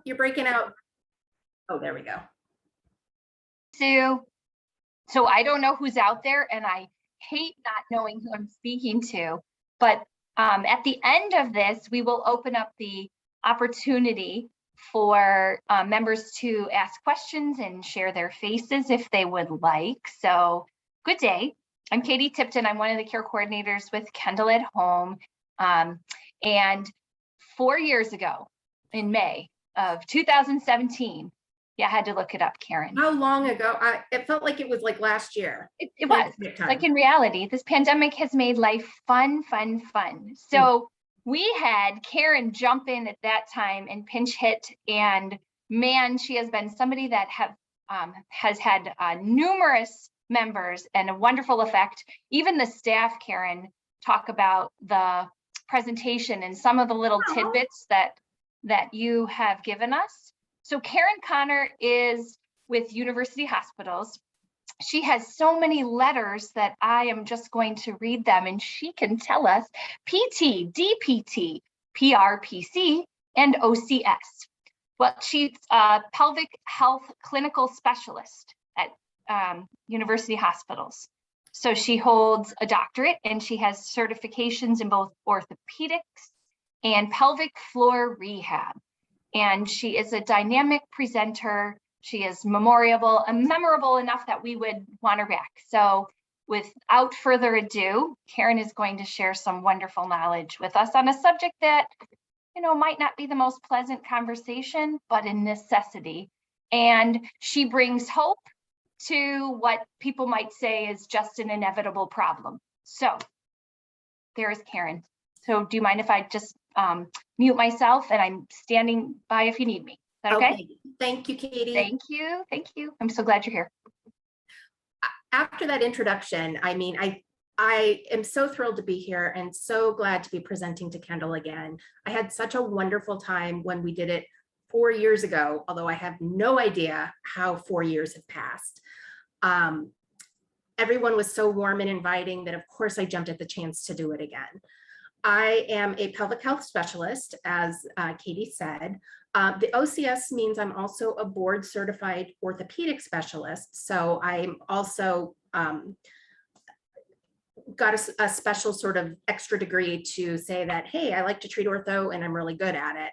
You're breaking out. Oh, there we go. Sue. So I don't know who's out there, and I hate not knowing who I'm speaking to, but at the end of this, we will open up the opportunity for members to ask questions and share their faces if they would like. So good day. I'm Katie Tipton. I'm one of the care coordinators with Kendal at Home. And 4 years ago, in May of 2017, yeah, I had to look it up, Karen. How long ago? It felt like it was like last year. It was. Like in reality, this pandemic has made life fun. So we had Karen jump in at that time and pinch hit, and man, she has been somebody that has had numerous members and a wonderful effect. Even the staff, Karen, talk about the presentation and some of the little tidbits that you have given us. So Karen Connor is with University Hospitals. She has so many letters that I am just going to read them, and she can tell us PT, DPT, PRPC, and OCS. Well, she's a pelvic health clinical specialist at University Hospitals. So she holds a doctorate, and she has certifications in both orthopedics and pelvic floor rehab. And she is a dynamic presenter. She is memorable and memorable enough that we would want her back. So without further ado, Karen is going to share some wonderful knowledge with us on a subject that, you know, might not be the most pleasant conversation, but a necessity. And she brings hope to what people might say is just an inevitable problem. So there is Karen. So do you mind if I just mute myself, and I'm standing by if you need me? Is that okay? Thank you, Katie. Thank you. I'm so glad you're here. After that introduction, I mean, I am so thrilled to be here and so glad to be presenting to Kendal again. I had such a wonderful time when we did it 4 years ago, although I have no idea how 4 years have passed. Everyone was so warm and inviting that of course I jumped at the chance to do it again. I am a pelvic health specialist, as Katie said. The OCS means I'm also a board certified orthopedic specialist. So I'm also got a special sort of extra degree to say that, hey, I like to treat ortho and I'm really good at it.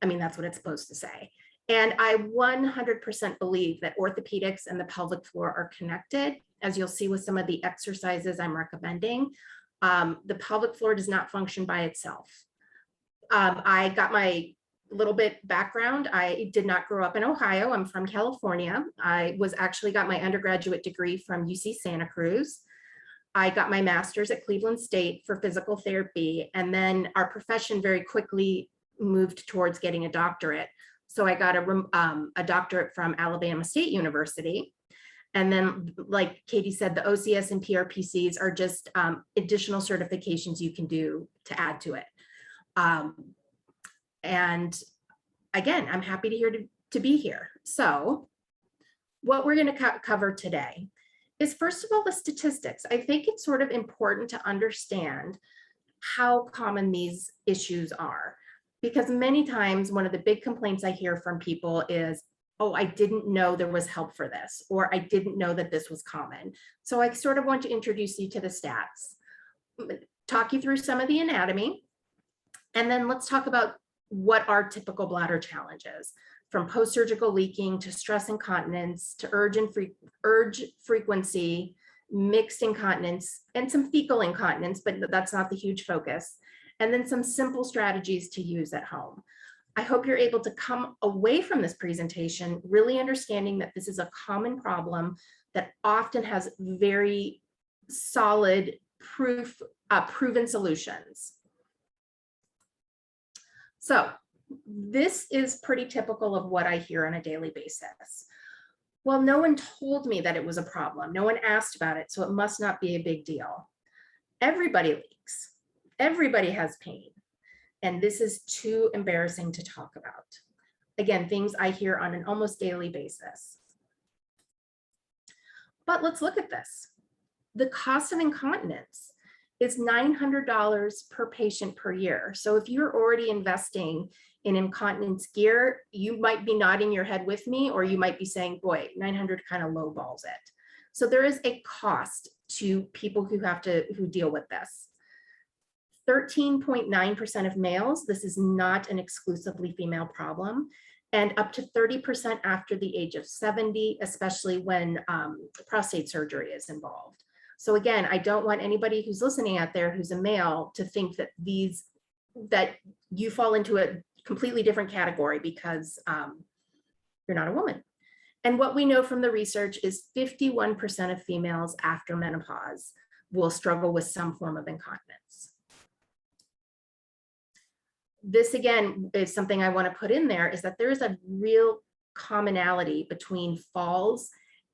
I mean, that's what it's supposed to say. And I 100% believe that orthopedics and the pelvic floor are connected, as you'll see with some of the exercises I'm recommending. The pelvic floor does not function by itself. I got my little bit background. I did not grow up in Ohio. I'm from California. I got my undergraduate degree from UC Santa Cruz. I got my master's at Cleveland State for physical therapy. And then our profession very quickly moved towards getting a doctorate. So I got a doctorate from Alabama State University. And then, like Katie said, the OCS and PRPCs are just additional certifications you can do to add to it. And again, I'm happy to be here. So what we're going to cover today is, first of all, the statistics. I think it's sort of important to understand how common these issues are, because many times one of the big complaints I hear from people is, oh, I didn't know there was help for this, or I didn't know that this was common. So I sort of want to introduce you to the stats, talk you through some of the anatomy, and then let's talk about what are typical bladder challenges, from post-surgical leaking to stress incontinence to urge frequency, mixed incontinence, and some fecal incontinence, but that's not the huge focus. And then some simple strategies to use at home. I hope you're able to come away from this presentation really understanding that this is a common problem that often has very solid proven solutions. So this is pretty typical of what I hear on a daily basis. Well, no one told me that it was a problem. No one asked about it, so it must not be a big deal. Everybody leaks. Everybody has pain. And this is too embarrassing to talk about. Again, things I hear on an almost daily basis. But let's look at this. The cost of incontinence is $900 per patient per year. So if you're already investing in incontinence gear, you might be nodding your head with me, or you might be saying, boy, 900 kind of lowballs it. So there is a cost to people who deal with this. 13.9% of males, this is not an exclusively female problem, and up to 30% after the age of 70, especially when prostate surgery is involved. So again, I don't want anybody who's listening out there who's a male to think that that you fall into a completely different category because you're not a woman. And what we know from the research is 51% of females after menopause will struggle with some form of incontinence. This again is something I want to put in there, is that there is a real commonality between falls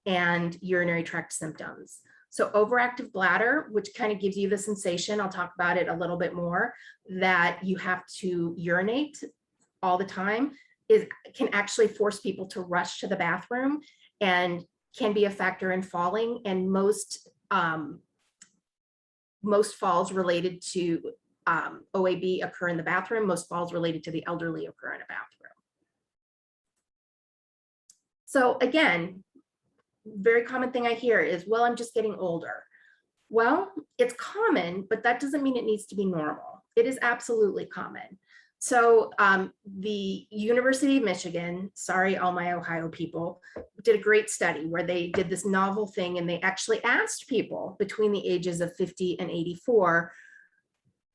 and urinary tract symptoms. So overactive bladder, which kind of gives you the sensation, I'll talk about it a little bit more, that you have to urinate all the time, can actually force people to rush to the bathroom and can be a factor in falling. And most falls related to OAB occur in the bathroom. Most falls related to the elderly occur in a bathroom. So again, very common thing I hear is, well, I'm just getting older. Well, it's common, but that doesn't mean it needs to be normal. It is absolutely common. So the University of Michigan, sorry, all my Ohio people, did a great study where they did this novel thing, and they actually asked people between the ages of 50 and 84,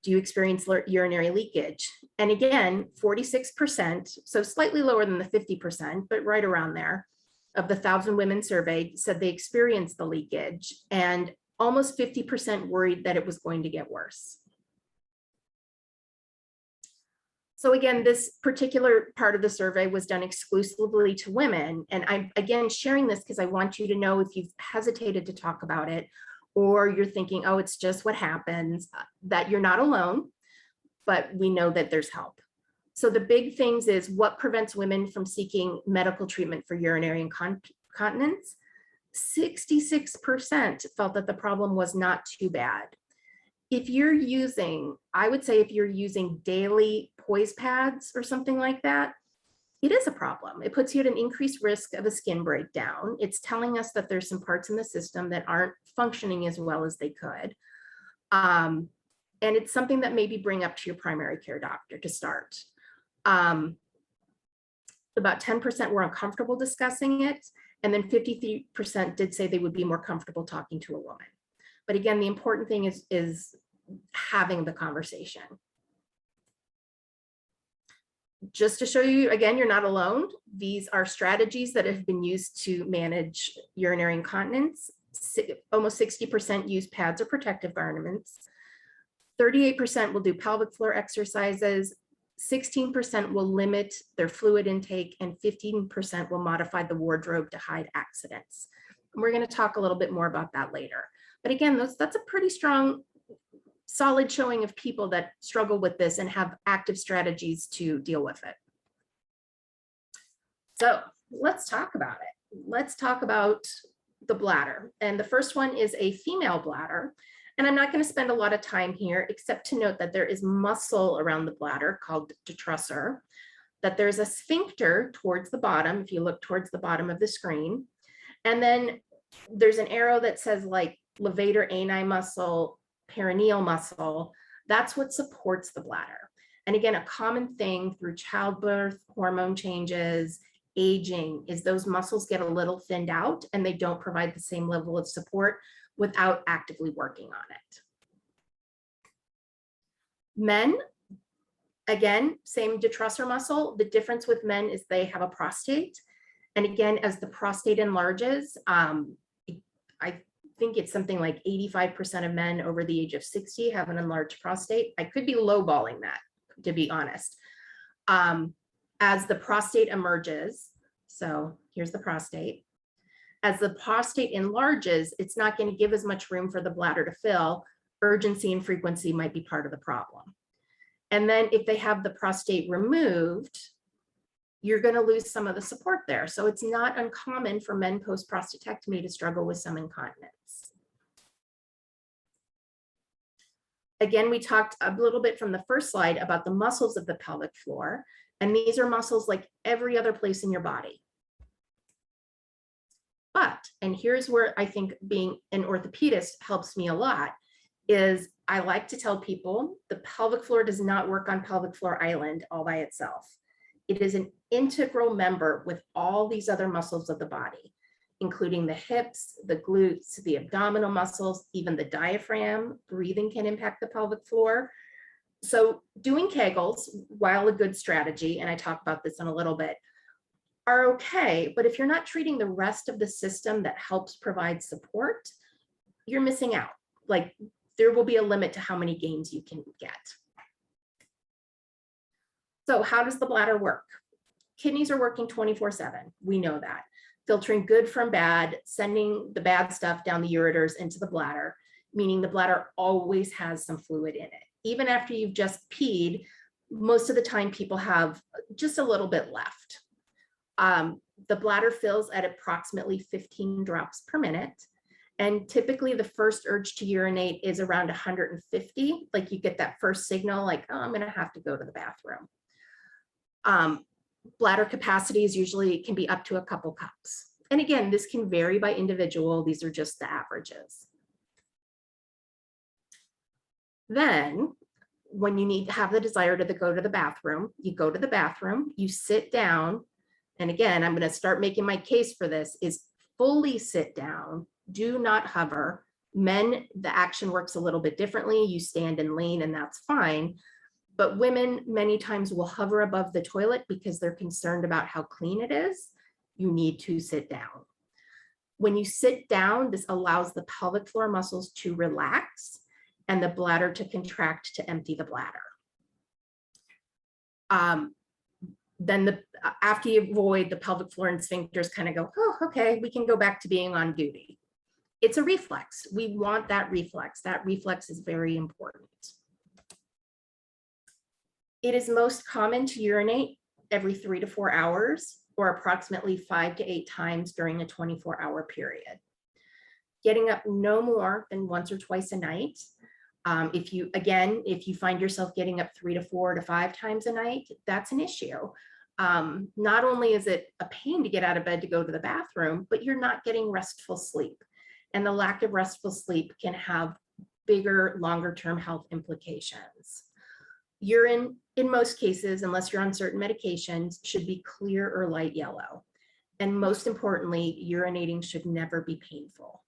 do you experience urinary leakage? And again, 46%, so slightly lower than the 50%, but right around there, of the 1,000 women surveyed said they experienced the leakage, and almost 50% worried that it was going to get worse. So again, this particular part of the survey was done exclusively to women. And I'm again sharing this because I want you to know, if you've hesitated to talk about it, or you're thinking, oh, it's just what happens, that you're not alone, but we know that there's help. So the big things is, what prevents women from seeking medical treatment for urinary incontinence? 66% felt that the problem was not too bad. If you're using, I would say if you're using daily poise pads or something like that, it is a problem. It puts you at an increased risk of a skin breakdown. It's telling us that there's some parts in the system that aren't functioning as well as they could. And it's something that maybe bring up to your primary care doctor to start. About 10% were uncomfortable discussing it, and then 53% did say they would be more comfortable talking to a woman. But again, the important thing is having the conversation. Just to show you, again, you're not alone. These are strategies that have been used to manage urinary incontinence. Almost 60% use pads or protective garments. 38% will do pelvic floor exercises. 16% will limit their fluid intake, and 15% will modify the wardrobe to hide accidents. And we're going to talk a little bit more about that later. But again, that's a pretty strong, solid showing of people that struggle with this and have active strategies to deal with it. So let's talk about it. Let's talk about the bladder. And the first one is a female bladder. And I'm not going to spend a lot of time here, except to note that there is muscle around the bladder called detrusor, that there's a sphincter towards the bottom, if you look towards the bottom of the screen. And then there's an arrow that says like levator ani muscle, perineal muscle. That's what supports the bladder. And again, a common thing through childbirth, hormone changes, aging, is those muscles get a little thinned out and they don't provide the same level of support without actively working on it. Men, again, same detrusor muscle. The difference with men is they have a prostate. And again, as the prostate enlarges, I think it's something like 85% of men over the age of 60 have an enlarged prostate. I could be lowballing that, to be honest. As the prostate emerges, so here's the prostate. As the prostate enlarges, it's not going to give as much room for the bladder to fill. Urgency and frequency might be part of the problem. And then if they have the prostate removed, you're going to lose some of the support there. So it's not uncommon for men post-prostatectomy to struggle with some incontinence. Again, we talked a little bit from the first slide about the muscles of the pelvic floor. And these are muscles like every other place in your body. But, and here's where I think being an orthopedist helps me a lot, is I like to tell people the pelvic floor does not work on pelvic floor island all by itself. It is an integral member with all these other muscles of the body, including the hips, the glutes, the abdominal muscles, even the diaphragm. Breathing can impact the pelvic floor. So doing Kegels, while a good strategy, and I talk about this in a little bit, are okay, but if you're not treating the rest of the system that helps provide support, you're missing out. Like, there will be a limit to how many gains you can get. So how does the bladder work? Kidneys are working 24/7. We know that. Filtering good from bad, sending the bad stuff down the ureters into the bladder, meaning the bladder always has some fluid in it. Even after you've just peed, most of the time people have just a little bit left. The bladder fills at approximately 15 drops per minute. And typically the first urge to urinate is around 150. Like, you get that first signal, like, oh, I'm gonna have to go to the bathroom. Bladder capacities usually can be up to a couple cups. And again, this can vary by individual. These are just the averages. Then when you need to have the desire to go to the bathroom, you go to the bathroom, you sit down. And again, I'm going to start making my case for this, is fully sit down, do not hover. Men, the action works a little bit differently. You stand and lean, and that's fine. But women many times will hover above the toilet because they're concerned about how clean it is. You need to sit down. When you sit down, this allows the pelvic floor muscles to relax and the bladder to contract to empty the bladder. Then after you void, the pelvic floor and sphincters kind of go, oh, okay, we can go back to being on duty. It's a reflex. We want that reflex. That reflex is very important. It is most common to urinate every 3 to 4 hours, or approximately 5 to 8 times during a 24-hour period. Getting up no more than once or twice a night. If you find yourself getting up 3 to 4 to 5 times a night, that's an issue. Not only is it a pain to get out of bed to go to the bathroom, but you're not getting restful sleep. And the lack of restful sleep can have bigger, longer-term health implications. Urine, in most cases, unless you're on certain medications, should be clear or light yellow. And most importantly, urinating should never be painful.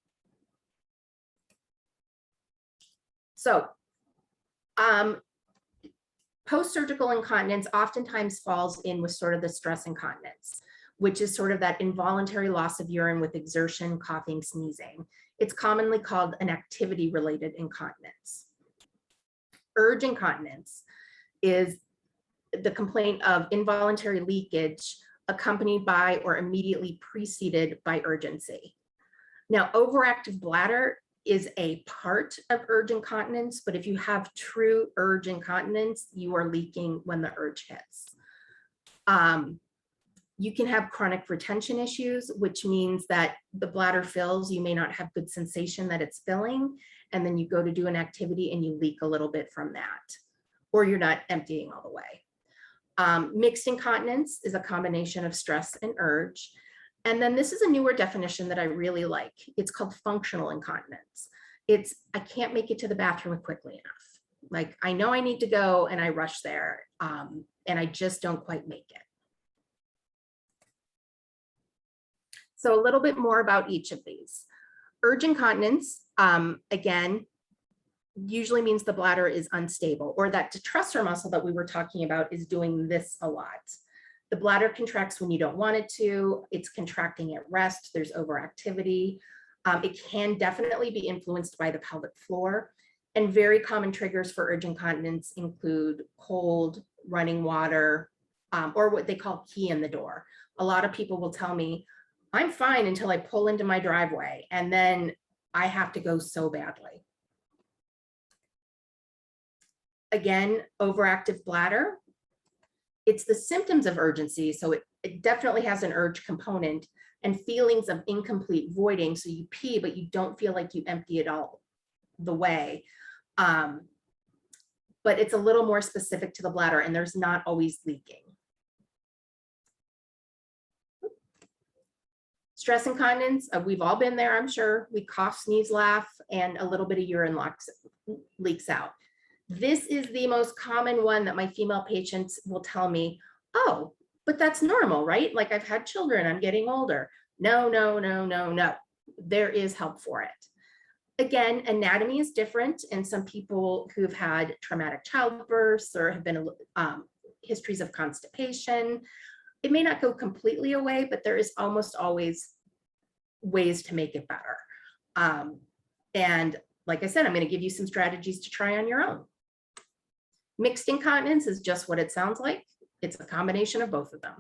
So, post-surgical incontinence oftentimes falls in with sort of the stress incontinence, which is sort of that involuntary loss of urine with exertion, coughing, sneezing. It's commonly called an activity-related incontinence. Urge incontinence is the complaint of involuntary leakage accompanied by or immediately preceded by urgency. Now, overactive bladder is a part of urge incontinence, but if you have true urge incontinence, you are leaking when the urge hits. You can have chronic retention issues, which means that the bladder fills, you may not have good sensation that it's filling, and then you go to do an activity and you leak a little bit from that, or you're not emptying all the way. Mixed incontinence is a combination of stress and urge. And then this is a newer definition that I really like. It's called functional incontinence. It's, I can't make it to the bathroom quickly enough. Like, I know I need to go and I rush there, and I just don't quite make it. So a little bit more about each of these. Urge incontinence, again, usually means the bladder is unstable, or that detrusor muscle that we were talking about is doing this a lot. The bladder contracts when you don't want it to. It's contracting at rest. There's overactivity. It can definitely be influenced by the pelvic floor. And very common triggers for urge incontinence include cold, running water, or what they call key in the door. A lot of people will tell me, I'm fine until I pull into my driveway, and then I have to go so badly. Again, overactive bladder. It's the symptoms of urgency, so it definitely has an urge component, and feelings of incomplete voiding. So you pee, but you don't feel like you empty it all the way. But it's a little more specific to the bladder, and there's not always leaking. Stress incontinence, we've all been there, I'm sure. We cough, sneeze, laugh, and a little bit of urine leaks out. This is the most common one that my female patients will tell me, oh, but that's normal, right? Like, I've had children, I'm getting older. No, no, no, no, no. There is help for it. Again, anatomy is different, and some people who've had traumatic childbirths or have been histories of constipation, it may not go completely away, but there is almost always ways to make it better. And like I said, I'm going to give you some strategies to try on your own. Mixed incontinence is just what it sounds like. It's a combination of both of them.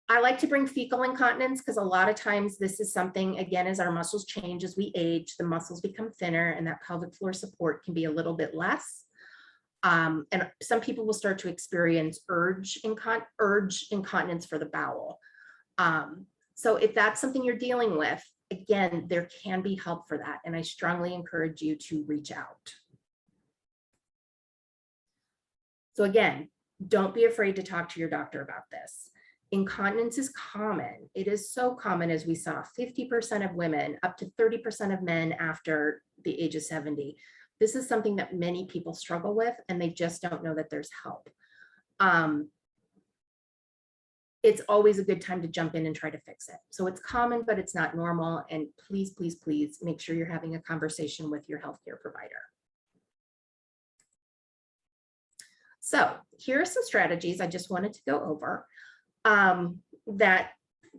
I like to bring fecal incontinence because a lot of times this is something, again, as our muscles change, as we age, the muscles become thinner and that pelvic floor support can be a little bit less. And some people will start to experience urge incontinence for the bowel. So if that's something you're dealing with, again, there can be help for that. And I strongly encourage you to reach out. So again, don't be afraid to talk to your doctor about this. Incontinence is common. It is so common, as we saw, 50% of women, up to 30% of men after the age of 70. This is something that many people struggle with, and they just don't know that there's help. It's always a good time to jump in and try to fix it. So it's common, but it's not normal. And please, please, please make sure you're having a conversation with your healthcare provider. So here are some strategies I just wanted to go over that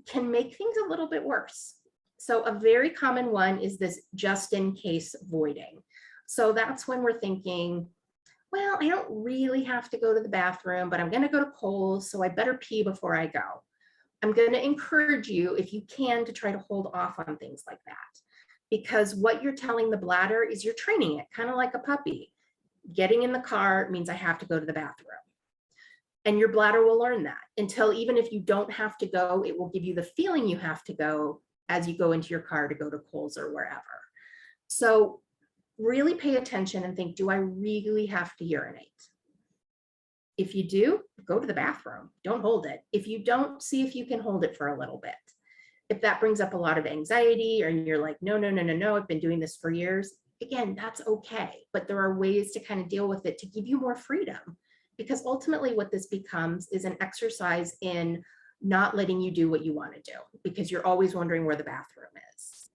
can make things a little bit worse. So a very common one is this just in case voiding. So that's when we're thinking, well, I don't really have to go to the bathroom, but I'm going to go to Kohl's, so I better pee before I go. I'm going to encourage you, if you can, to try to hold off on things like that, because what you're telling the bladder is you're training it, kind of like a puppy. Getting in the car means I have to go to the bathroom. And your bladder will learn that until, even if you don't have to go, it will give you the feeling you have to go as you go into your car to go to Kohl's or wherever. So really pay attention and think, do I really have to urinate? If you do, go to the bathroom. Don't hold it. If you don't, see if you can hold it for a little bit. If that brings up a lot of anxiety, or you're like, no, no, no, no, no, I've been doing this for years. Again, that's okay. But there are ways to kind of deal with it to give you more freedom. Because ultimately what this becomes is an exercise in not letting you do what you want to do, because you're always wondering where the bathroom is.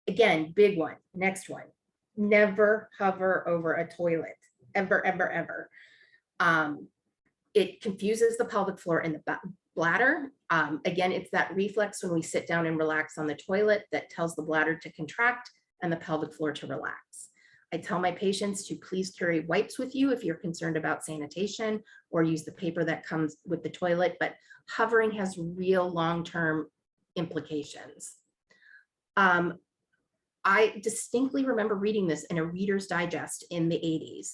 Again, big one, next one, never hover over a toilet, ever, ever, ever. It confuses the pelvic floor and the bladder. Again, it's that reflex when we sit down and relax on the toilet that tells the bladder to contract and the pelvic floor to relax. I tell my patients to please carry wipes with you if you're concerned about sanitation, or use the paper that comes with the toilet, but hovering has real long-term implications. I distinctly remember reading this in a Reader's Digest in the 80s,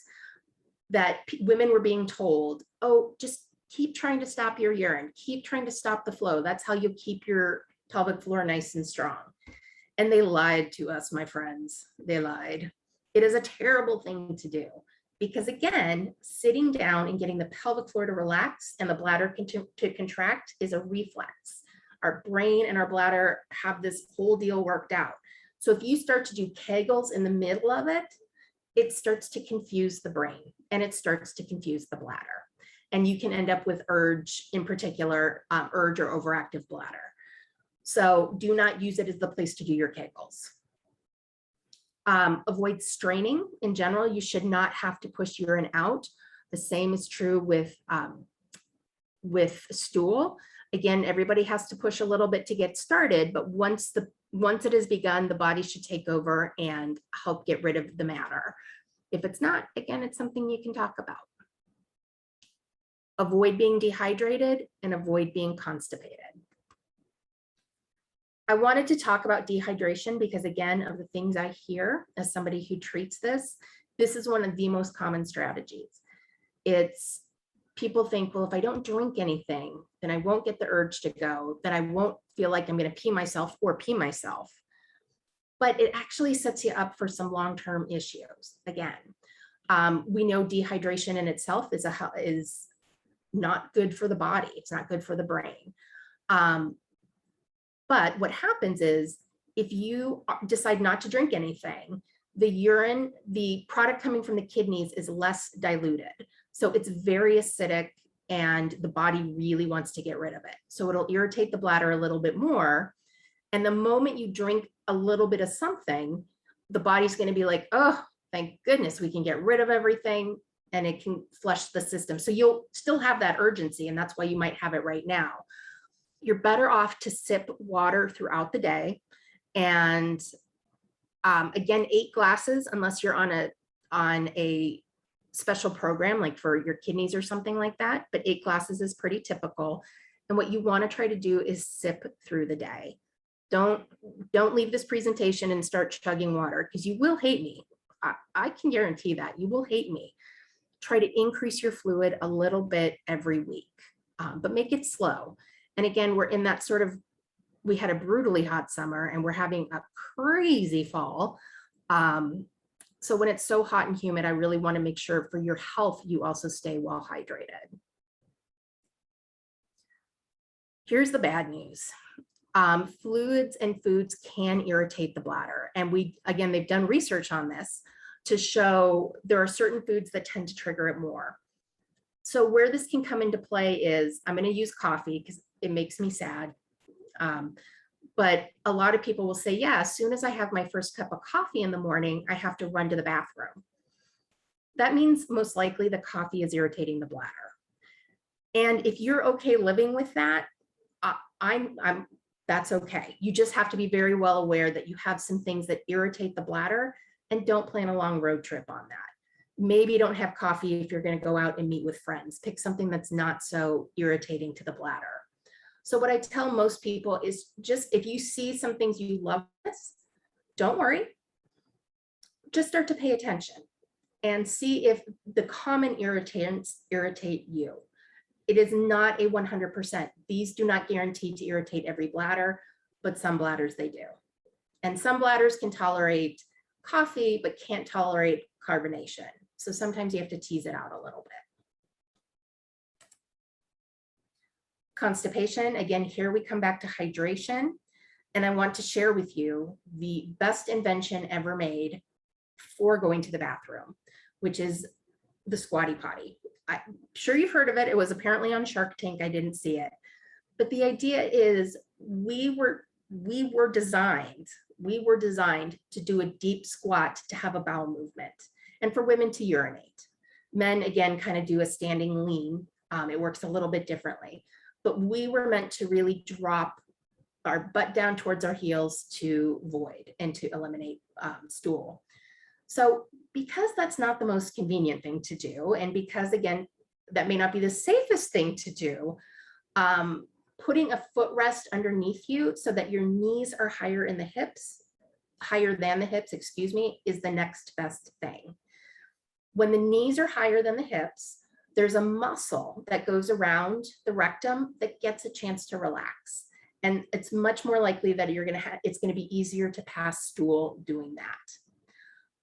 that women were being told, oh, just keep trying to stop your urine, keep trying to stop the flow. That's how you keep your pelvic floor nice and strong. And they lied to us, my friends. They lied. It is a terrible thing to do, because again, sitting down and getting the pelvic floor to relax and the bladder to contract is a reflex. Our brain and our bladder have this whole deal worked out. So if you start to do Kegels in the middle of it, it starts to confuse the brain and it starts to confuse the bladder. And you can end up with urge, in particular, urge or overactive bladder. So do not use it as the place to do your Kegels. Avoid straining. In general, you should not have to push urine out. The same is true with stool. Again, everybody has to push a little bit to get started, but once it has begun, the body should take over and help get rid of the matter. If it's not, again, it's something you can talk about. Avoid being dehydrated and avoid being constipated. I wanted to talk about dehydration because, again, of the things I hear as somebody who treats this is one of the most common strategies. It's people think, well, if I don't drink anything, then I won't get the urge to go, then I won't feel like I'm going to pee myself or pee myself. But it actually sets you up for some long-term issues. Again, we know dehydration in itself is not good for the body. It's not good for the brain. But what happens is if you decide not to drink anything, the urine, the product coming from the kidneys is less diluted. So it's very acidic and the body really wants to get rid of it. So it'll irritate the bladder a little bit more. And the moment you drink a little bit of something, the body's going to be like, oh, thank goodness we can get rid of everything and it can flush the system. So you'll still have that urgency, and that's why you might have it right now. You're better off to sip water throughout the day. And again, 8 glasses, unless you're on a special program, like for your kidneys or something like that, but 8 glasses is pretty typical. And what you want to try to do is sip through the day. Don't leave this presentation and start chugging water, because you will hate me. I can guarantee that you will hate me. Try to increase your fluid a little bit every week, but make it slow. And again, we're in that sort of, we had a brutally hot summer and we're having a crazy fall. So when it's so hot and humid, I really want to make sure for your health, you also stay well hydrated. Here's the bad news. Fluids and foods can irritate the bladder. And again, they've done research on this to show there are certain foods that tend to trigger it more. So where this can come into play is, I'm going to use coffee because it makes me sad. But a lot of people will say, yeah, as soon as I have my first cup of coffee in the morning, I have to run to the bathroom. That means most likely the coffee is irritating the bladder. And if you're okay living with that, that's okay. You just have to be very well aware that you have some things that irritate the bladder, and don't plan a long road trip on that. Maybe don't have coffee if you're going to go out and meet with friends. Pick something that's not so irritating to the bladder. So what I tell most people is, just if you see some things you love, don't worry. Just start to pay attention and see if the common irritants irritate you. It is not a 100%. These do not guarantee to irritate every bladder, but some bladders they do. And some bladders can tolerate coffee, but can't tolerate carbonation. So sometimes you have to tease it out a little bit. Constipation, again, here we come back to hydration. And I want to share with you the best invention ever made for going to the bathroom, which is the squatty potty. I'm sure you've heard of it. It was apparently on Shark Tank. I didn't see it. But the idea is we were designed to do a deep squat to have a bowel movement, and for women to urinate. Men, again, kind of do a standing lean. It works a little bit differently, but we were meant to really drop our butt down towards our heels to void and to eliminate stool. So because that's not the most convenient thing to do, and because, again, that may not be the safest thing to do, putting a footrest underneath you so that your knees are higher than the hips, is the next best thing. When the knees are higher than the hips, there's a muscle that goes around the rectum that gets a chance to relax. And it's much more likely that it's going to be easier to pass stool doing that.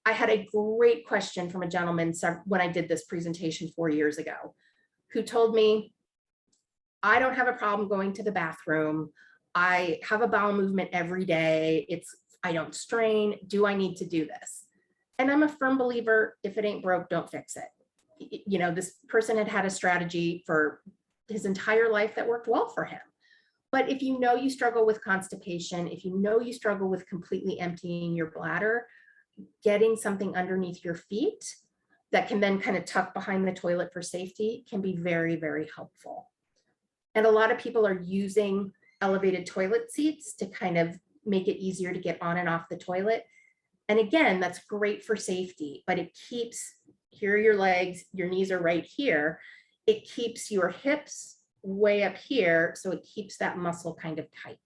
I had a great question from a gentleman when I did this presentation 4 years ago, who told me, I don't have a problem going to the bathroom. I have a bowel movement every day. I don't strain. Do I need to do this? And I'm a firm believer, if it ain't broke, don't fix it. You know, this person had a strategy for his entire life that worked well for him. But if you know you struggle with constipation, if you know you struggle with completely emptying your bladder, getting something underneath your feet that can then kind of tuck behind the toilet for safety can be very, very helpful. And a lot of people are using elevated toilet seats to kind of make it easier to get on and off the toilet. And again, that's great for safety, but it keeps, here are your legs, your knees are right here. It keeps your hips way up here, so it keeps that muscle kind of tight.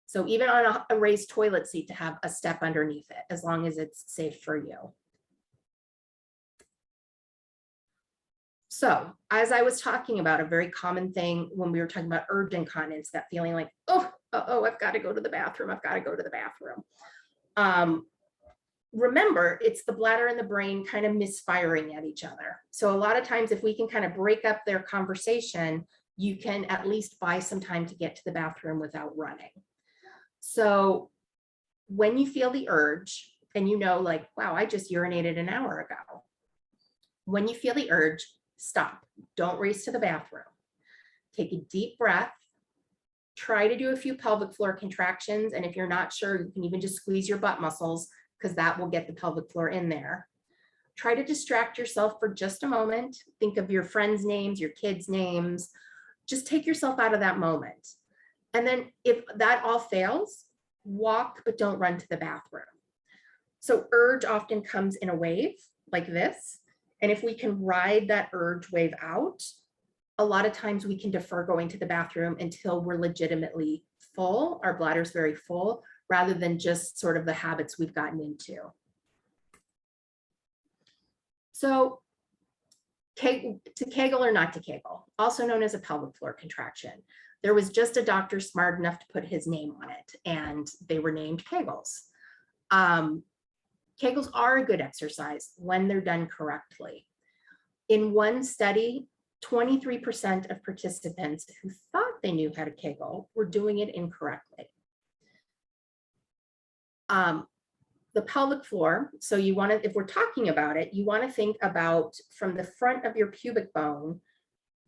So even on a raised toilet seat, to have a step underneath it, as long as it's safe for you. So as I was talking about, a very common thing when we were talking about urge incontinence, that feeling like, I've got to go to the bathroom. I've got to go to the bathroom. Remember, it's the bladder and the brain kind of misfiring at each other. So a lot of times if we can kind of break up their conversation, you can at least buy some time to get to the bathroom without running. So when you feel the urge and you know, like, wow, I just urinated an hour ago. When you feel the urge, stop. Don't race to the bathroom. Take a deep breath. Try to do a few pelvic floor contractions. And if you're not sure, you can even just squeeze your butt muscles because that will get the pelvic floor in there. Try to distract yourself for just a moment. Think of your friends' names, your kids' names. Just take yourself out of that moment. And then if that all fails, walk, but don't run to the bathroom. So urge often comes in a wave like this. And if we can ride that urge wave out, a lot of times we can defer going to the bathroom until we're legitimately full, our bladder's very full, rather than just sort of the habits we've gotten into. So to Kegel or not to Kegel, also known as a pelvic floor contraction. There was just a doctor smart enough to put his name on it, and they were named Kegels. Kegels are a good exercise when they're done correctly. In one study, 23% of participants who thought they knew how to Kegel were doing it incorrectly. The pelvic floor, so you want to, if we're talking about it, you want to think about from the front of your pubic bone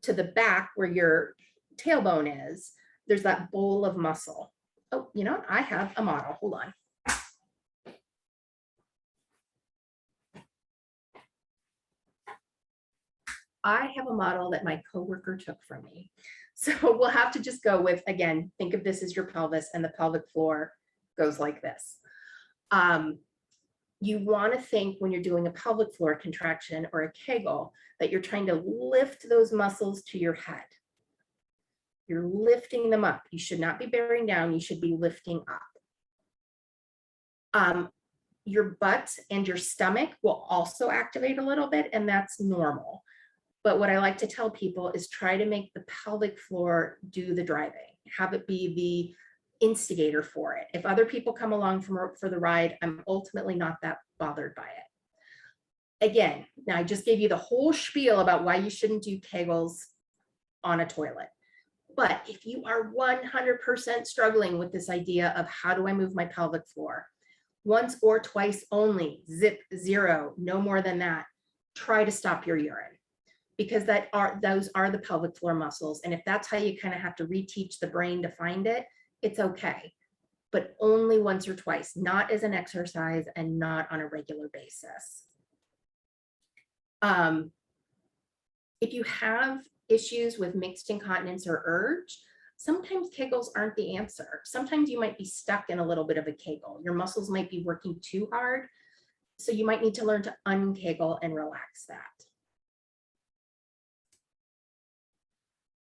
to the back where your tailbone is, there's that bowl of muscle. Oh, you know what? I have a model. Hold on. I have a model that my coworker took from me. So we'll have to just go with, again, think of this as your pelvis and the pelvic floor goes like this. You want to think when you're doing a pelvic floor contraction or a Kegel that you're trying to lift those muscles to your head. You're lifting them up. You should not be bearing down. You should be lifting up. Your butt and your stomach will also activate a little bit, and that's normal. But what I like to tell people is try to make the pelvic floor do the driving, have it be the instigator for it. If other people come along for the ride, I'm ultimately not that bothered by it. Again, now I just gave you the whole spiel about why you shouldn't do Kegels on a toilet. But if you are 100% struggling with this idea of how do I move my pelvic floor, once or twice only, zip, zero, no more than that, try to stop your urine. Because those are the pelvic floor muscles. And if that's how you kind of have to reteach the brain to find it, it's okay. But only once or twice, not as an exercise and not on a regular basis. If you have issues with mixed incontinence or urge, sometimes Kegels aren't the answer. Sometimes you might be stuck in a little bit of a Kegel. Your muscles might be working too hard. So you might need to learn to unkegel and relax that.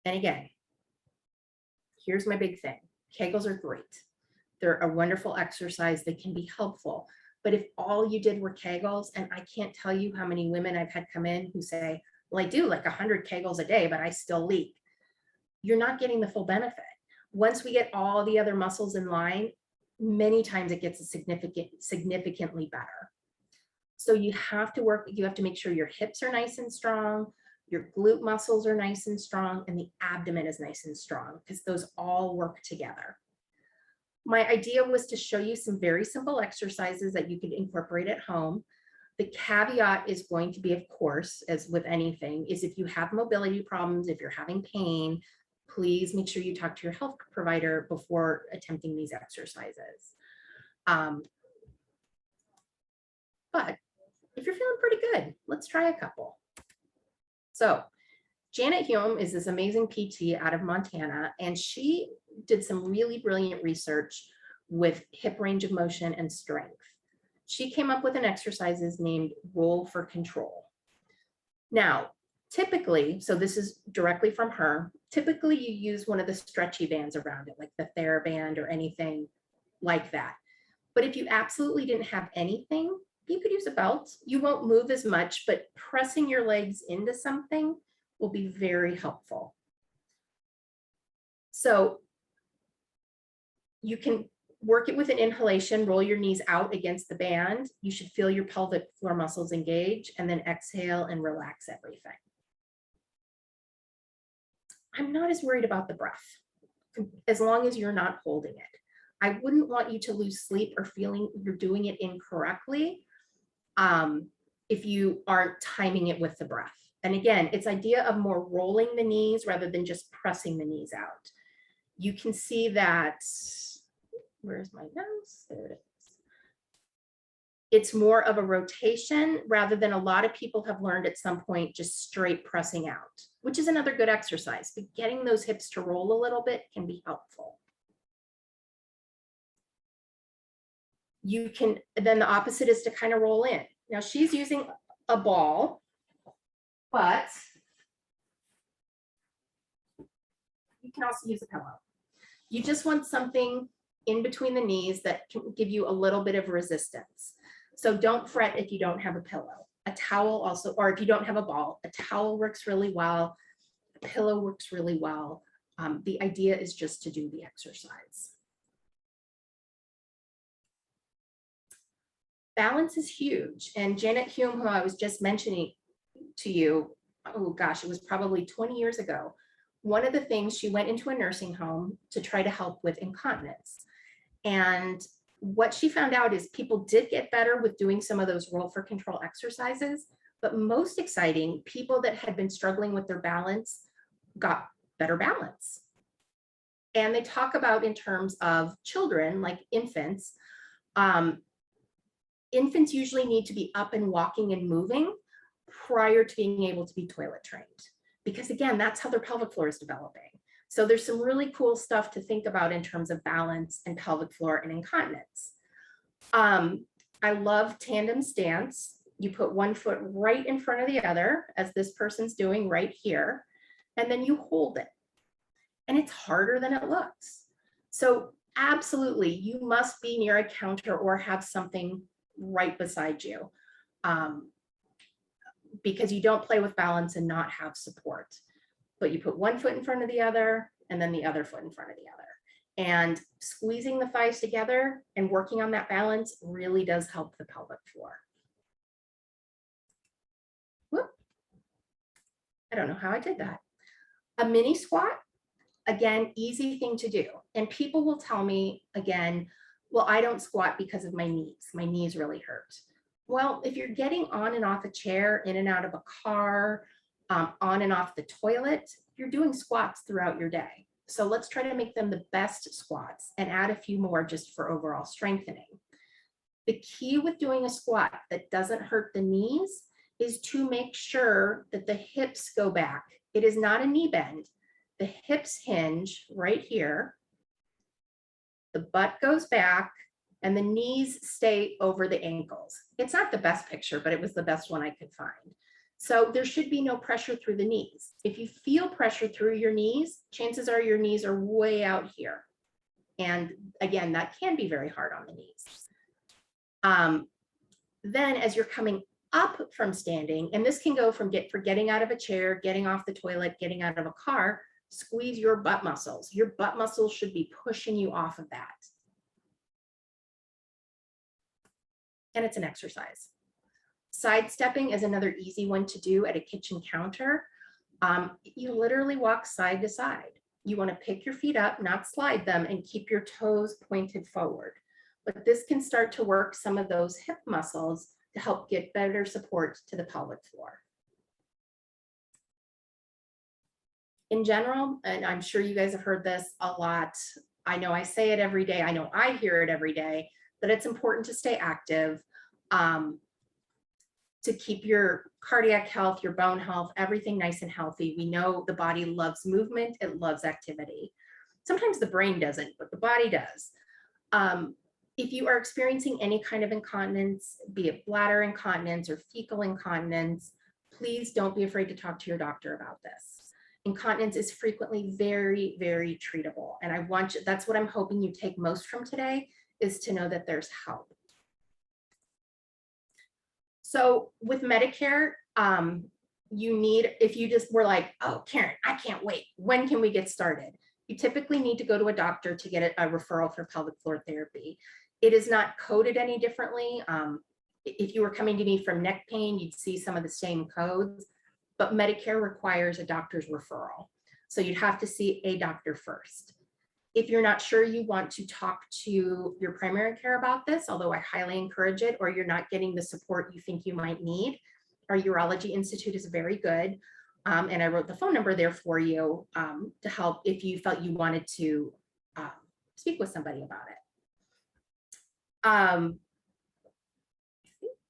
And again, here's my big thing. Kegels are great. They're a wonderful exercise. They can be helpful. But if all you did were Kegels, and I can't tell you how many women I've had come in who say, well, I do like 100 Kegels a day, but I still leak. You're not getting the full benefit. Once we get all the other muscles in line, many times it gets significantly better. So you have to work, you have to make sure your hips are nice and strong, your glute muscles are nice and strong, and the abdomen is nice and strong because those all work together. My idea was to show you some very simple exercises that you could incorporate at home. The caveat is going to be, of course, as with anything, is if you have mobility problems, if you're having pain, please make sure you talk to your health provider before attempting these exercises. But if you're feeling pretty good, let's try a couple. So Janet Hume is this amazing PT out of Montana, and she did some really brilliant research with hip range of motion and strength. She came up with an exercise named Roll for Control. Now, typically, so this is directly from her, typically you use one of the stretchy bands around it, like the TheraBand or anything like that. But if you absolutely didn't have anything, you could use a belt. You won't move as much, but pressing your legs into something will be very helpful. So you can work it with an inhalation, roll your knees out against the band. You should feel your pelvic floor muscles engage, and then exhale and relax everything. I'm not as worried about the breath, as long as you're not holding it. I wouldn't want you to lose sleep or feeling you're doing it incorrectly if you aren't timing it with the breath. And again, it's idea of more rolling the knees rather than just pressing the knees out. You can see that, where's my nose? There it is. It's more of a rotation rather than a lot of people have learned at some point just straight pressing out, which is another good exercise, but getting those hips to roll a little bit can be helpful. You can, then the opposite is to kind of roll in. Now she's using a ball, but you can also use a pillow. You just want something in between the knees that can give you a little bit of resistance. So don't fret if you don't have a pillow. A towel also, or if you don't have a ball, a towel works really well. A pillow works really well. The idea is just to do the exercise. Balance is huge. And Janet Hume, who I was just mentioning to you, oh gosh, it was probably 20 years ago. One of the things, she went into a nursing home to try to help with incontinence. And what she found out is people did get better with doing some of those roll for control exercises, but most exciting, people that had been struggling with their balance got better balance. And they talk about in terms of children, like infants, infants usually need to be up and walking and moving prior to being able to be toilet trained. Because again, that's how their pelvic floor is developing. So there's some really cool stuff to think about in terms of balance and pelvic floor and incontinence. I love tandem stance. You put one foot right in front of the other, as this person's doing right here, and then you hold it. And it's harder than it looks. So absolutely, you must be near a counter or have something right beside you, because you don't play with balance and not have support. But you put one foot in front of the other and then the other foot in front of the other. And squeezing the thighs together and working on that balance really does help the pelvic floor. Whoop. I don't know how I did that. A mini squat, again, easy thing to do. And people will tell me again, well, I don't squat because of my knees. My knees really hurt. Well, if you're getting on and off a chair, in and out of a car, on and off the toilet, you're doing squats throughout your day. So let's try to make them the best squats and add a few more just for overall strengthening. The key with doing a squat that doesn't hurt the knees is to make sure that the hips go back. It is not a knee bend. The hips hinge right here. The butt goes back and the knees stay over the ankles. It's not the best picture, but it was the best one I could find. So there should be no pressure through the knees. If you feel pressure through your knees, chances are your knees are way out here. And again, that can be very hard on the knees. Then as you're coming up from standing, and this can go from getting out of a chair, getting off the toilet, getting out of a car, squeeze your butt muscles. Your butt muscles should be pushing you off of that. And it's an exercise. Sidestepping is another easy one to do at a kitchen counter. You literally walk side to side. You want to pick your feet up, not slide them, and keep your toes pointed forward. But this can start to work some of those hip muscles to help get better support to the pelvic floor. In general, and I'm sure you guys have heard this a lot, I know I say it every day, I know I hear it every day, that it's important to stay active, to keep your cardiac health, your bone health, everything nice and healthy. We know the body loves movement, it loves activity. Sometimes the brain doesn't, but the body does. If you are experiencing any kind of incontinence, be it bladder incontinence or fecal incontinence, please don't be afraid to talk to your doctor about this. Incontinence is frequently very, very treatable. And I want you, that's what I'm hoping you take most from today, is to know that there's help. So with Medicare, you need, if you just were like, oh, Karen, I can't wait, when can we get started? You typically need to go to a doctor to get a referral for pelvic floor therapy. It is not coded any differently. If you were coming to me from neck pain, you'd see some of the same codes, but Medicare requires a doctor's referral. So you'd have to see a doctor first. If you're not sure you want to talk to your primary care about this, although I highly encourage it, or you're not getting the support you think you might need, our urology institute is very good. And I wrote the phone number there for you to help if you felt you wanted to speak with somebody about it.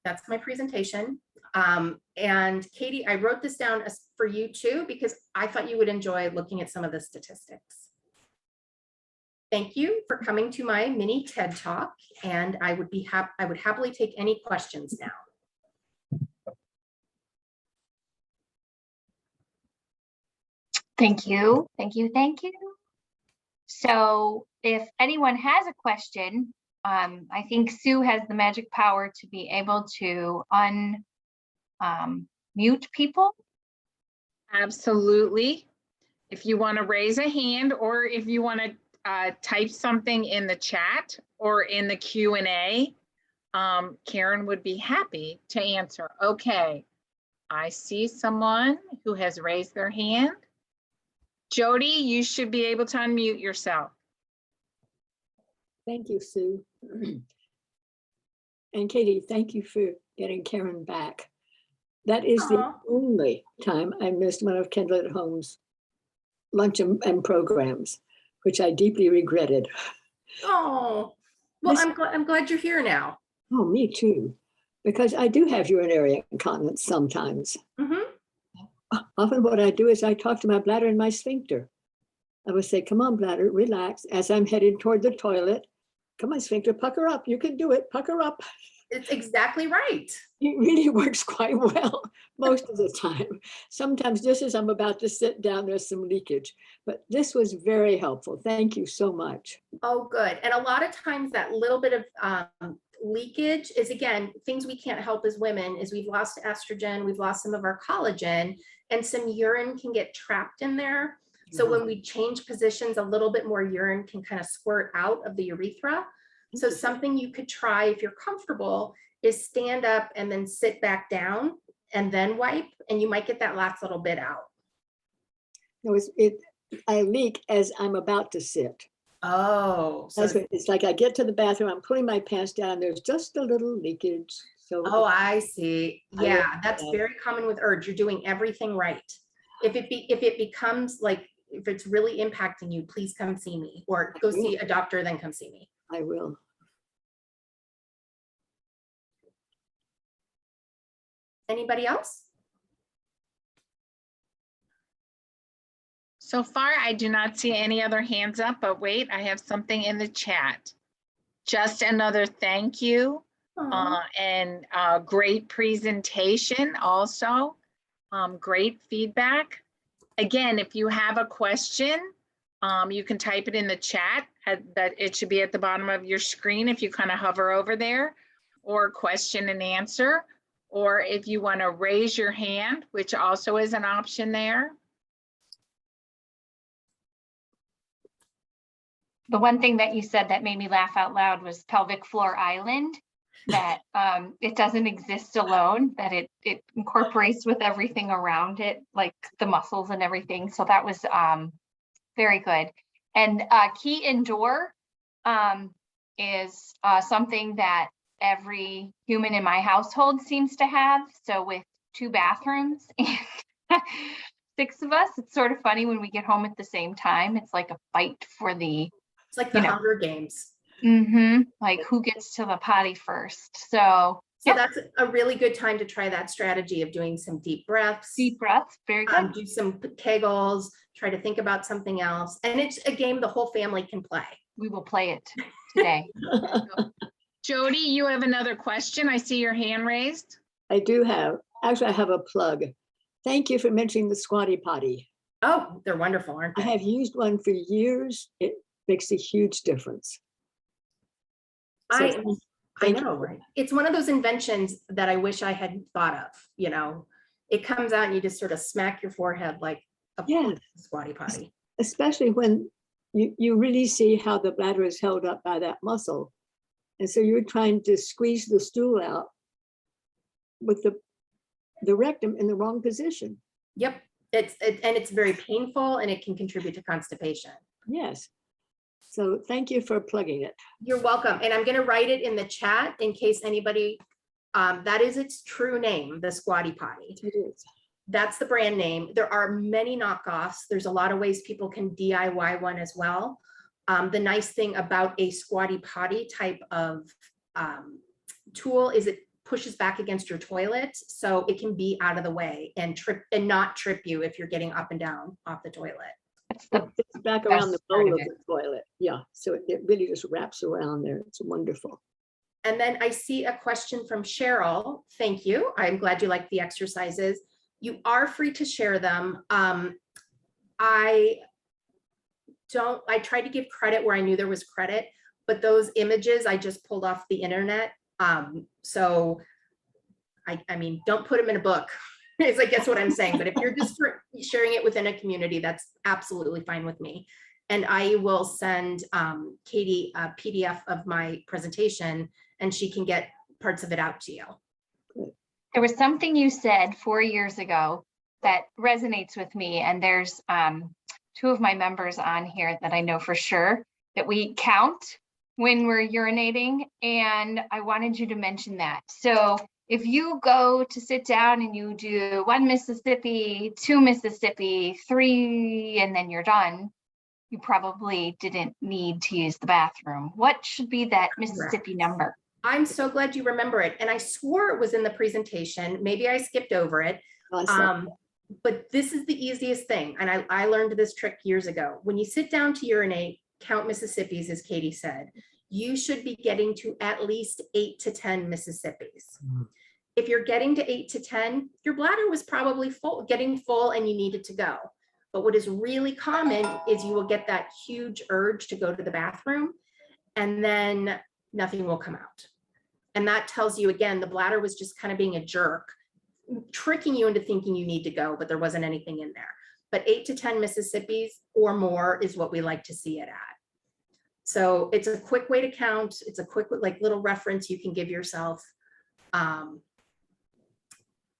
That's my presentation. And Katie, I wrote this down for you too, because I thought you would enjoy looking at some of the statistics. Thank you for coming to my mini TED Talk, and I would happily take any questions now. Thank you, thank you, thank you. So if anyone has a question, I think Sue has the magic power to be able to mute people. Absolutely. If you want to raise a hand, or if you want to type something in the chat or in the Q&A, Karen would be happy to answer. Okay, I see someone who has raised their hand. Jody, you should be able to unmute yourself. Thank you, Sue. And Katie, thank you for getting Karen back. That is the only time I missed one of Kendal at Home's lunch and programs, which I deeply regretted. Oh, well, I'm glad you're here now. Oh, me too, because I do have urinary incontinence sometimes. Mm-hmm. Often what I do is I talk to my bladder and my sphincter. I would say, come on, bladder, relax, as I'm headed toward the toilet. Come on, sphincter, pucker up. You can do it, pucker up. It's exactly right. It really works quite well most of the time. Sometimes just as I'm about to sit down, there's some leakage, but this was very helpful. Thank you so much. Oh, good. And a lot of times that little bit of leakage is, again, things we can't help as women is we've lost estrogen, we've lost some of our collagen, and some urine can get trapped in there. So when we change positions, a little bit more urine can kind of squirt out of the urethra. So something you could try if you're comfortable is stand up and then sit back down and then wipe, and you might get that last little bit out. No, I leak as I'm about to sit. Oh, so it's like I get to the bathroom, I'm pulling my pants down, there's just a little leakage. So oh, I see. Yeah, that's very common with urge. You're doing everything right. If it becomes like, if it's really impacting you, please come see me, or go see a doctor, then come see me. I will. Anybody else? So far, I do not see any other hands up, but wait, I have something in the chat. Just another thank you and great presentation also. Great feedback. Again, if you have a question, you can type it in the chat. That it should be at the bottom of your screen if you kind of hover over there, or question and answer. Or if you want to raise your hand, which also is an option there. The one thing that you said that made me laugh out loud was pelvic floor island, that it doesn't exist alone, that it incorporates with everything around it, like the muscles and everything. So that was very good. And key indoor is something that every human in my household seems to have. So with 2 bathrooms and 6 of us, it's sort of funny when we get home at the same time. It's like a fight for the, it's like the Hunger Games. Like who gets to the potty first. So that's a really good time to try that strategy of doing some deep breaths. Deep breaths, very good. Do some kegels, try to think about something else. And it's a game the whole family can play. We will play it today. Jody, you have another question. I see your hand raised. I do have, actually I have a plug. Thank you for mentioning the squatty potty. Oh, they're wonderful, aren't they? I have used one for years. It makes a huge difference. I know, right? It's one of those inventions that I wish I had thought of, you know. It comes out and you just sort of smack your forehead like a squatty potty. Especially when you really see how the bladder is held up by that muscle. And so you're trying to squeeze the stool out with the rectum in the wrong position. Yep. And it's very painful and it can contribute to constipation. Yes. So thank you for plugging it. You're welcome. And I'm going to write it in the chat in case anybody, that is its true name, the Squatty Potty. It is. That's the brand name. There are many knockoffs. There's a lot of ways people can DIY one as well. The nice thing about a Squatty Potty type of tool is it pushes back against your toilet, so it can be out of the way and not trip you if you're getting up and down off the toilet. It's the It's back around the best part bowl of of the toilet. Yeah. So it really just wraps around there. It's wonderful. And then I see a question from Cheryl. Thank you. I'm glad you like the exercises. You are free to share them. I tried to give credit where I knew there was credit, but those images I just pulled off the internet. So I mean, don't put them in a book is I guess what I'm saying. But if you're just sharing it within a community, that's absolutely fine with me. And I will send Katie a PDF of my presentation and she can get parts of it out to you. There was something you said 4 years ago that resonates with me, and there's 2 of my members on here that I know for sure that we count when we're urinating, and I wanted you to mention that. So if you go to sit down and you do 1 Mississippi, 2 Mississippi, 3, and then you're done, you probably didn't need to use the bathroom. What should be that Mississippi number? I'm so glad you remember it. And I swore it was in the presentation. Maybe I skipped over it. Awesome. But this is the easiest thing. And I learned this trick years ago. When you sit down to urinate, count Mississippis, as Katie said, you should be getting to at least 8 to 10 Mississippis. If you're getting to 8 to 10, your bladder was probably getting full and you needed to go. But what is really common is you will get that huge urge to go to the bathroom and then nothing will come out. And that tells you, again, the bladder was just kind of being a jerk, tricking you into thinking you need to go, but there wasn't anything in there. But 8 to 10 Mississippis or more is what we like to see it at. So it's a quick way to count. It's a quick, like, little reference you can give yourself. And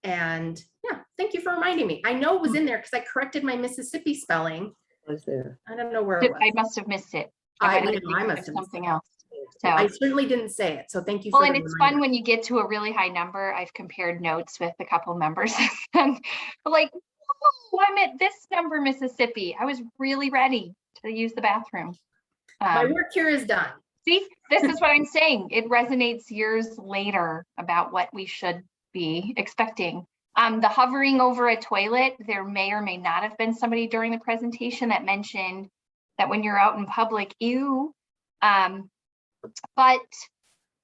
yeah, thank you for reminding me. I know it was in there because I corrected my Mississippi spelling. Was there? I don't know where it was. I must have missed it. I might have know, I thinking must of have something else. I So, certainly didn't say it. So thank you well, for and the it's reminder. fun when you get to a really high number. I've compared notes with a couple members and like, oh, I'm at this number, Mississippi. I was really ready to use the bathroom. My work here is done. See, this is what I'm saying. It resonates years later about what we should be expecting. The hovering over a toilet, there may or may not have been somebody during the presentation that mentioned that when you're out in public, ew. But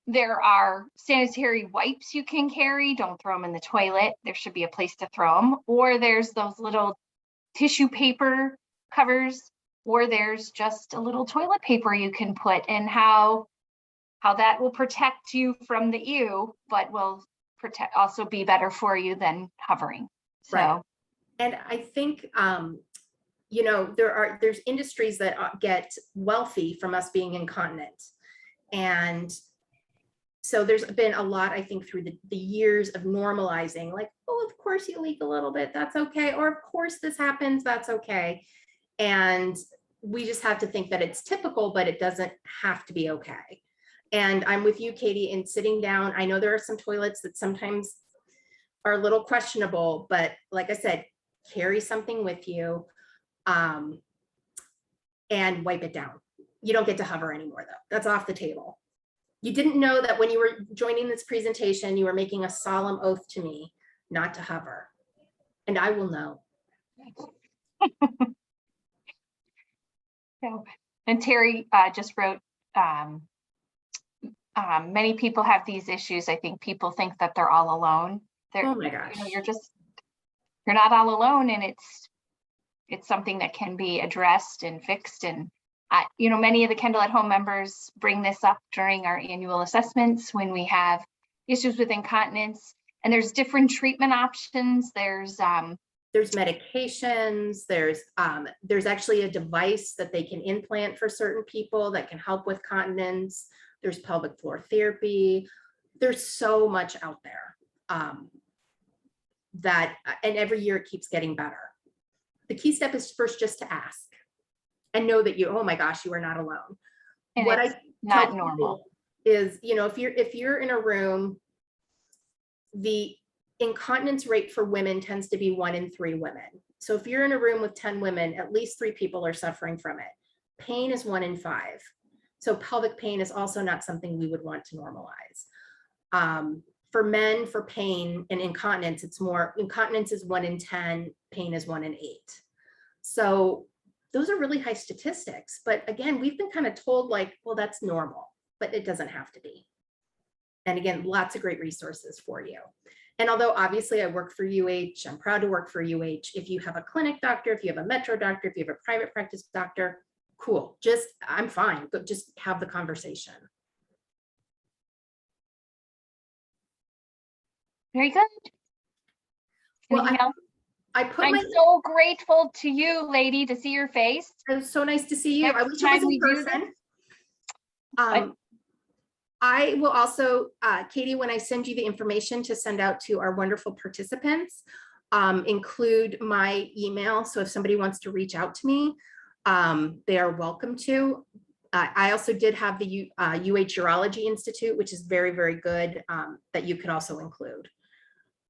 there are sanitary wipes you can carry. Don't throw them in the toilet. There should be a place to throw them. Or there's those little tissue paper covers, or there's just a little toilet paper you can put, and how that will protect you from the ew, but will also be better for you than hovering. So, Right. And I think, you know, there's industries that get wealthy from us being incontinent. And so there's been a lot, I think, through the years of normalizing, like, oh, of course you leak a little bit, that's okay. Or of course this happens, that's okay. And we just have to think that it's typical, but it doesn't have to be okay. And I'm with you, Katie, in sitting down. I know there are some toilets that sometimes are a little questionable, but like I said, carry something with you and wipe it down. You don't get to hover anymore, though. That's off the table. You didn't know that when you were joining this presentation, you were making a solemn oath to me not to hover. And I will know. so and Terry just wrote, many people have these issues. I think people think that they're all alone. Oh my gosh. You know, you're not all alone, and it's something that can be addressed and fixed. And you know, many of the Kendal at Home members bring this up during our annual assessments when we have issues with incontinence, and there's different treatment options. There's medications, there's actually a device that they can implant for certain people that can help with continence. There's pelvic floor therapy. There's so much out there that, and every year it keeps getting better. the key step is first just to ask and know that you, oh my gosh, you are not alone. And What it's I not tell normal. people is, you know, if you're in a room, the incontinence rate for women tends to be 1 in 3 women. So if you're in a room with 10 women, at least 3 people are suffering from it. Pain is 1 in 5. So pelvic pain is also not something we would want to normalize. For men, for pain and incontinence, it's more, incontinence is 1 in 10, pain is 1 in 8. So those are really high statistics. But again, we've been kind of told like, well, that's normal, but it doesn't have to be. And again, lots of great resources for you. And although obviously I work for UH, I'm proud to work for UH. If you have a clinic doctor, if you have a metro doctor, if you have a private practice doctor, cool. Just, I'm fine, but just have the conversation. Very good. Well, Anything else? I put I'm my, so grateful to you, lady, to see your face. it was so nice to see you. I Next wish it was time we in do person. What? I will also, Katie, when I send you the information to send out to our wonderful participants, include my email. So if somebody wants to reach out to me, they are welcome to. I also did have the UH Urology Institute, which is very, very good, that you could also include.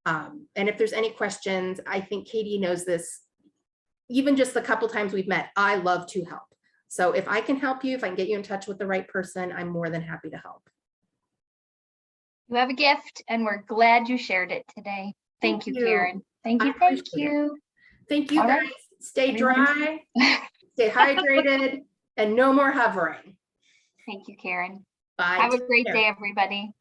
And if there's any questions, I think Katie knows this, even just the couple times we've met, I love to help. So if I can help you, if I can get you in touch with the right person, I'm more than happy to help. You have a gift, and we're glad you shared it today. Thank you, Karen. Thank I you. Thank appreciate it. you. Thank you All guys. right. Stay Everyone's- dry, stay hydrated, and no more hovering. Thank you, Karen. Bye. Have a Take great care. day, everybody.